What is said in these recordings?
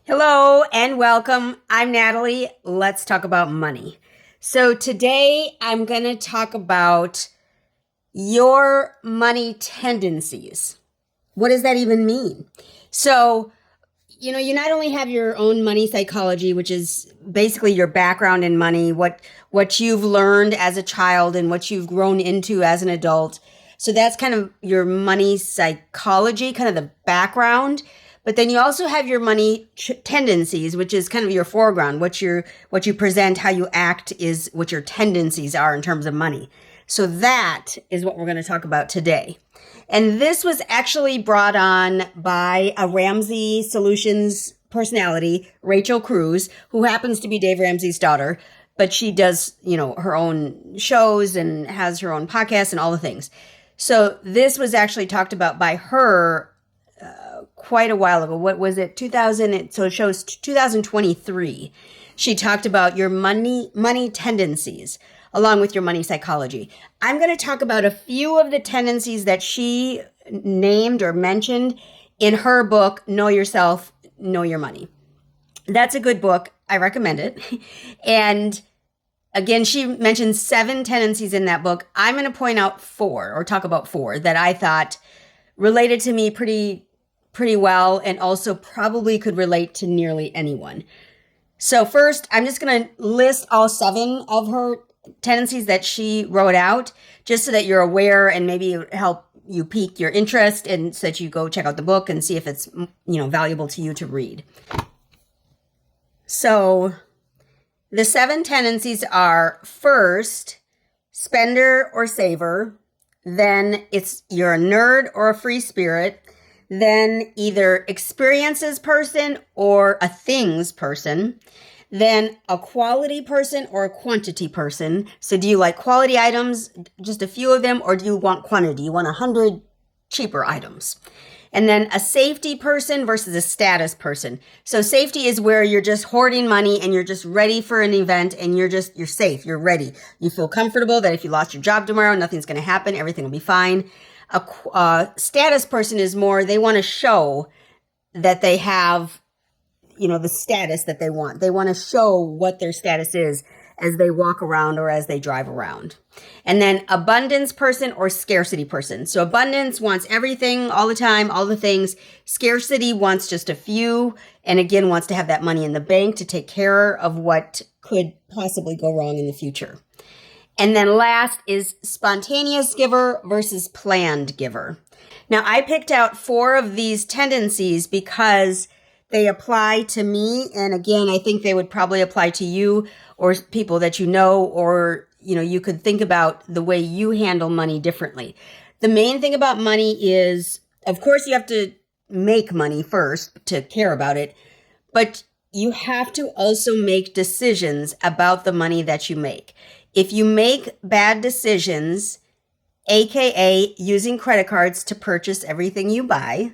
Hello and welcome. I'm Natalie. Let's talk about money. So today I'm going to talk about your money tendencies. What does that even mean? So, you not only have your own money psychology, which is basically your background in money, what you've learned as a child and what you've grown into as an adult. So that's kind of your money psychology, kind of the background. But then you also have your money tendencies, which is kind of your foreground. What you present, how you act is what your tendencies are in terms of money. So that is what we're going to talk about today. And this was actually brought on by a Ramsey Solutions personality, Rachel Cruz, who happens to be Dave Ramsey's daughter, but she does, her own shows and has her own podcast and all the things. So this was actually talked about by her quite a while ago. What was it? 2000. So it shows 2023. She talked about your money tendencies along with your money psychology. I'm going to talk about a few of the tendencies that she named or mentioned in her book, Know Yourself, Know Your Money. That's a good book. I recommend it. And again, she mentioned 7 tendencies in that book. I'm going to point out 4 or talk about 4 that I thought related to me pretty well and also probably could relate to nearly anyone. So first, I'm just going to list all 7 of her tendencies that she wrote out just so that you're aware and maybe it will help you pique your interest and so that you go check out the book and see if it's, valuable to you to read. So the 7 tendencies are: first, spender or saver. Then you're a nerd or a free spirit. Then either experiences person or a things person. Then a quality person or a quantity person. So do you like quality items, just a few of them, or do you want quantity? You want 100 cheaper items. And then a safety person versus a status person. So safety is where you're just hoarding money and you're just ready for an event and you're safe, you're ready. You feel comfortable that if you lost your job tomorrow, nothing's going to happen, everything will be fine. A status person is more, they want to show that they have, the status that they want. They want to show what their status is as they walk around or as they drive around. And then abundance person or scarcity person. So abundance wants everything all the time, all the things. Scarcity wants just a few, and again, wants to have that money in the bank to take care of what could possibly go wrong in the future. And then last is spontaneous giver versus planned giver. Now, I picked out 4 of these tendencies because they apply to me. And again, I think they would probably apply to you or people that you know, or, you could think about the way you handle money differently. The main thing about money is, of course, you have to make money first to care about it, but you have to also make decisions about the money that you make. If you make bad decisions, aka using credit cards to purchase everything you buy,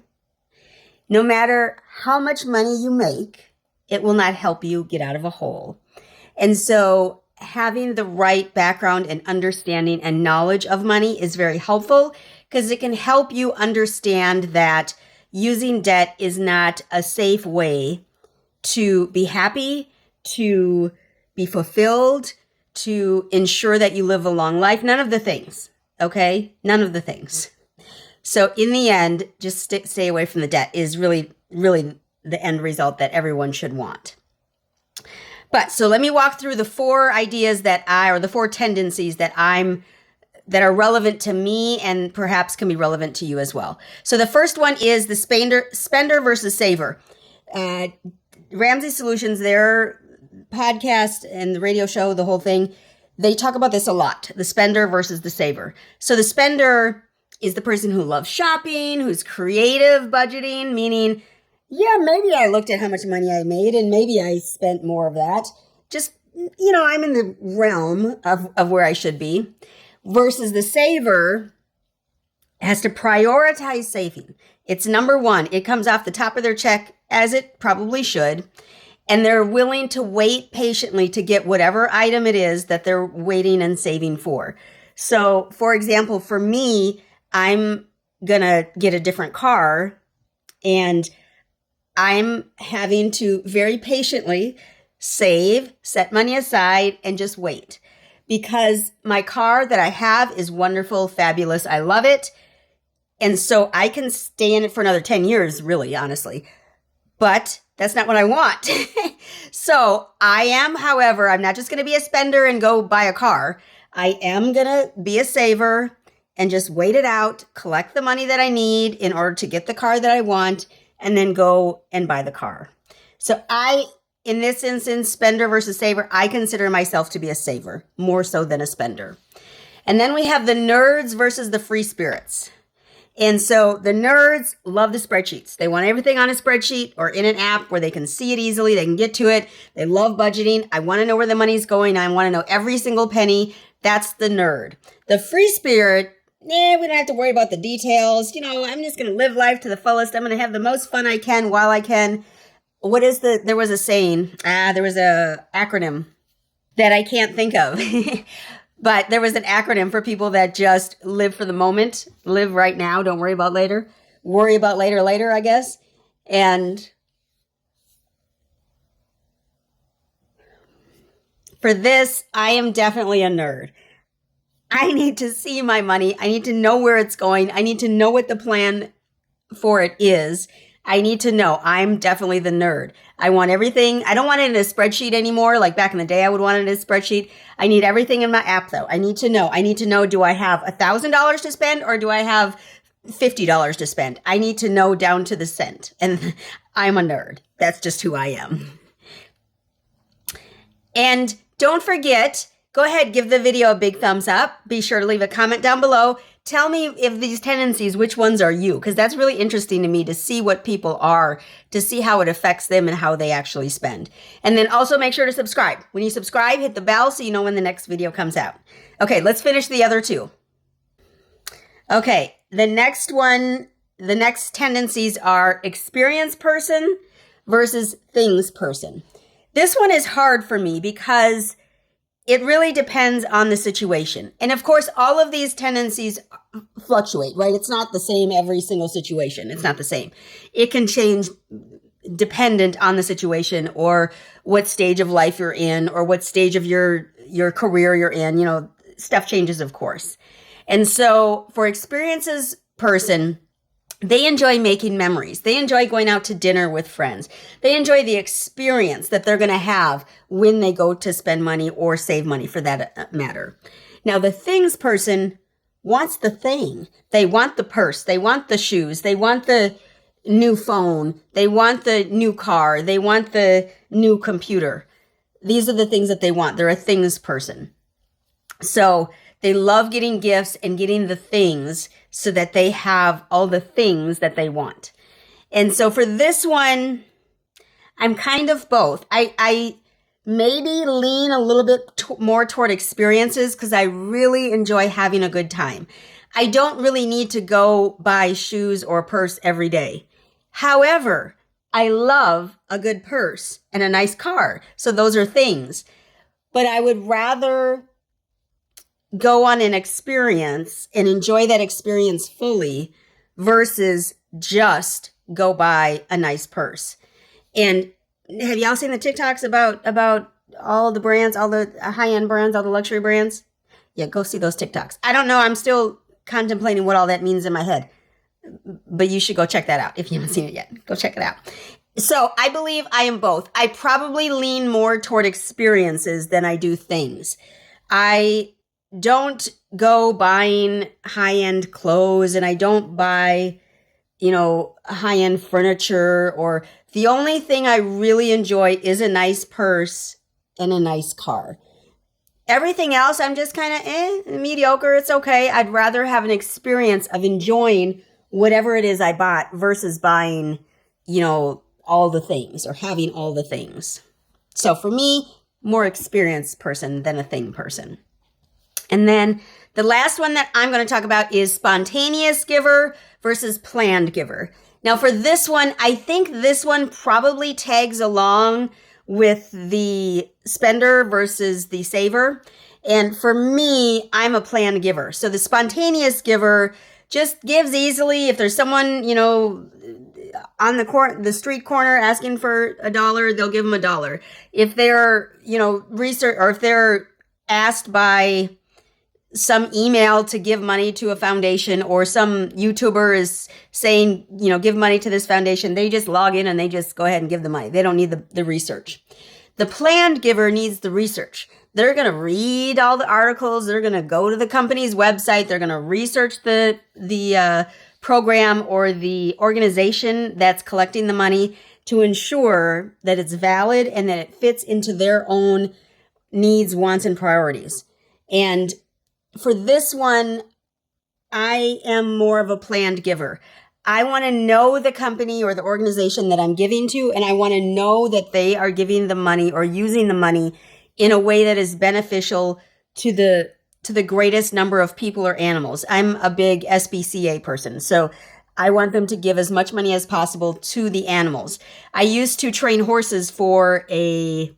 no matter how much money you make, it will not help you get out of a hole. And so having the right background and understanding and knowledge of money is very helpful because it can help you understand that using debt is not a safe way to be happy, to be fulfilled, to ensure that you live a long life. None of the things, okay? None of the things. So in the end, just stay away from the debt is really, really the end result that everyone should want. But so let me walk through the 4 ideas the 4 tendencies that are relevant to me and perhaps can be relevant to you as well. So the first one is the spender versus saver. Ramsey Solutions, their podcast and the radio show, the whole thing, they talk about this a lot, the spender versus the saver. So the spender is the person who loves shopping, who's creative budgeting, meaning, yeah, maybe I looked at how much money I made and maybe I spent more of that. Just, I'm in the realm of where I should be. Versus the saver has to prioritize saving. It's number 1. It comes off the top of their check, as it probably should. And they're willing to wait patiently to get whatever item it is that they're waiting and saving for. So, for example, for me, I'm going to get a different car, and I'm having to very patiently save, set money aside, and just wait. Because my car that I have is wonderful, fabulous. I love it. And so I can stay in it for another 10 years, really, honestly. But that's not what I want. So I am, however, I'm not just going to be a spender and go buy a car. I am going to be a saver and just wait it out, collect the money that I need in order to get the car that I want, and then go and buy the car. So in this instance, spender versus saver, I consider myself to be a saver more so than a spender. And then we have the nerds versus the free spirits. And so the nerds love the spreadsheets. They want everything on a spreadsheet or in an app where they can see it easily. They can get to it. They love budgeting. I want to know where the money's going. I want to know every single penny. That's the nerd. The free spirit, we don't have to worry about the details. I'm just going to live life to the fullest. I'm going to have the most fun I can while I can. There was a saying, there was a acronym that I can't think of. But there was an acronym for people that just live for the moment, live right now, don't worry about later. Worry about later, I guess. And for this, I am definitely a nerd. I need to see my money. I need to know where it's going. I need to know what the plan for it is. I need to know. I'm definitely the nerd. I want everything. I don't want it in a spreadsheet anymore. Like back in the day, I would want it in a spreadsheet. I need everything in my app, though. I need to know, do I have $1,000 to spend or do I have $50 to spend? I need to know down to the cent. And I'm a nerd. That's just who I am. And don't forget, go ahead, give the video a big thumbs up. Be sure to leave a comment down below. Tell me if these tendencies, which ones are you? Because that's really interesting to me to see what people are, to see how it affects them and how they actually spend. And then also make sure to subscribe. When you subscribe, hit the bell so you know when the next video comes out. Okay, let's finish the other two. Okay, the next tendencies are experience person versus things person. This one is hard for me because it really depends on the situation. And of course, all of these tendencies fluctuate, right? It's not the same every single situation. It's not the same. It can change dependent on the situation or what stage of life you're in or what stage of your career you're in. Stuff changes, of course. And so for experiences person, they enjoy making memories. They enjoy going out to dinner with friends. They enjoy the experience that they're going to have when they go to spend money or save money for that matter. Now, the things person wants the thing. They want the purse. They want the shoes. They want the new phone. They want the new car. They want the new computer. These are the things that they want. They're a things person. So they love getting gifts and getting the things so that they have all the things that they want. And so for this one, I'm kind of both. I maybe lean a little bit more toward experiences because I really enjoy having a good time. I don't really need to go buy shoes or a purse every day. However, I love a good purse and a nice car. So those are things. But I would rather go on an experience and enjoy that experience fully versus just go buy a nice purse. And have y'all seen the TikToks about all the brands, all the high-end brands, all the luxury brands? Yeah, go see those TikToks. I don't know. I'm still contemplating what all that means in my head. But you should go check that out if you haven't seen it yet. Go check it out. So I believe I am both. I probably lean more toward experiences than I do things. I don't go buying high-end clothes and I don't buy, high-end furniture, or the only thing I really enjoy is a nice purse and a nice car. Everything else, I'm just kind of mediocre. It's okay. I'd rather have an experience of enjoying whatever it is I bought versus buying, all the things or having all the things. So for me, more experienced person than a thing person. And then the last one that I'm going to talk about is spontaneous giver versus planned giver. Now for this one, I think this one probably tags along with the spender versus the saver. And for me, I'm a planned giver. So the spontaneous giver just gives easily. If there's someone, on the street corner asking for $1, they'll give them $1. If they're, research, or if they're asked by some email to give money to a foundation, or some YouTuber is saying, give money to this foundation, they just log in and they just go ahead and give the money. They don't need the research. The planned giver needs the research. They're going to read all the articles. They're going to go to the company's website. They're going to research the program or the organization that's collecting the money to ensure that it's valid and that it fits into their own needs, wants, and priorities. And for this one, I am more of a planned giver. I want to know the company or the organization that I'm giving to, and I want to know that they are giving the money or using the money in a way that is beneficial to the greatest number of people or animals. I'm a big SPCA person, so I want them to give as much money as possible to the animals. I used to train horses for a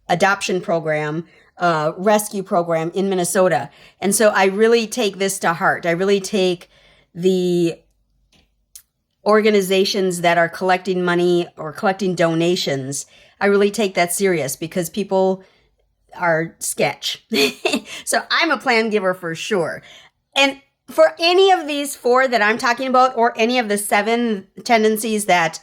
adoption program, rescue program in Minnesota. And so I really take this to heart. I really take the organizations that are collecting money or collecting donations. I really take that serious because people are sketch. So I'm a plan giver for sure. And for any of these 4 that I'm talking about, or any of the 7 tendencies that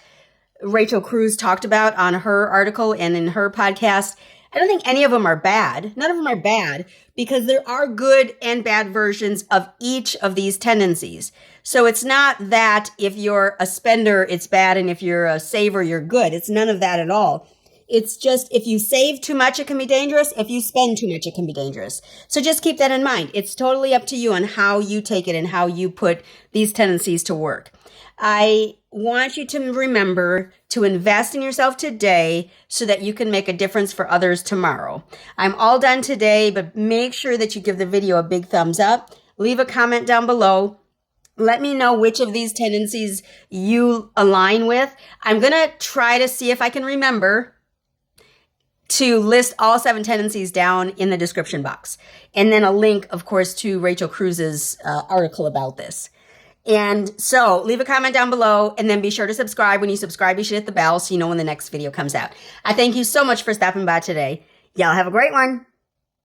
Rachel Cruz talked about on her article and in her podcast, I don't think any of them are bad. None of them are bad, because there are good and bad versions of each of these tendencies. So it's not that if you're a spender, it's bad, and if you're a saver, you're good. It's none of that at all. It's just, if you save too much, it can be dangerous. If you spend too much, it can be dangerous. So just keep that in mind. It's totally up to you on how you take it and how you put these tendencies to work. I want you to remember to invest in yourself today so that you can make a difference for others tomorrow. I'm all done today, but make sure that you give the video a big thumbs up. Leave a comment down below. Let me know which of these tendencies you align with. I'm going to try to see if I can remember to list all 7 tendencies down in the description box. And then a link, of course, to Rachel Cruz's article about this. And so leave a comment down below, and then be sure to subscribe. When you subscribe, you should hit the bell so you know when the next video comes out. I thank you so much for stopping by today. Y'all have a great one.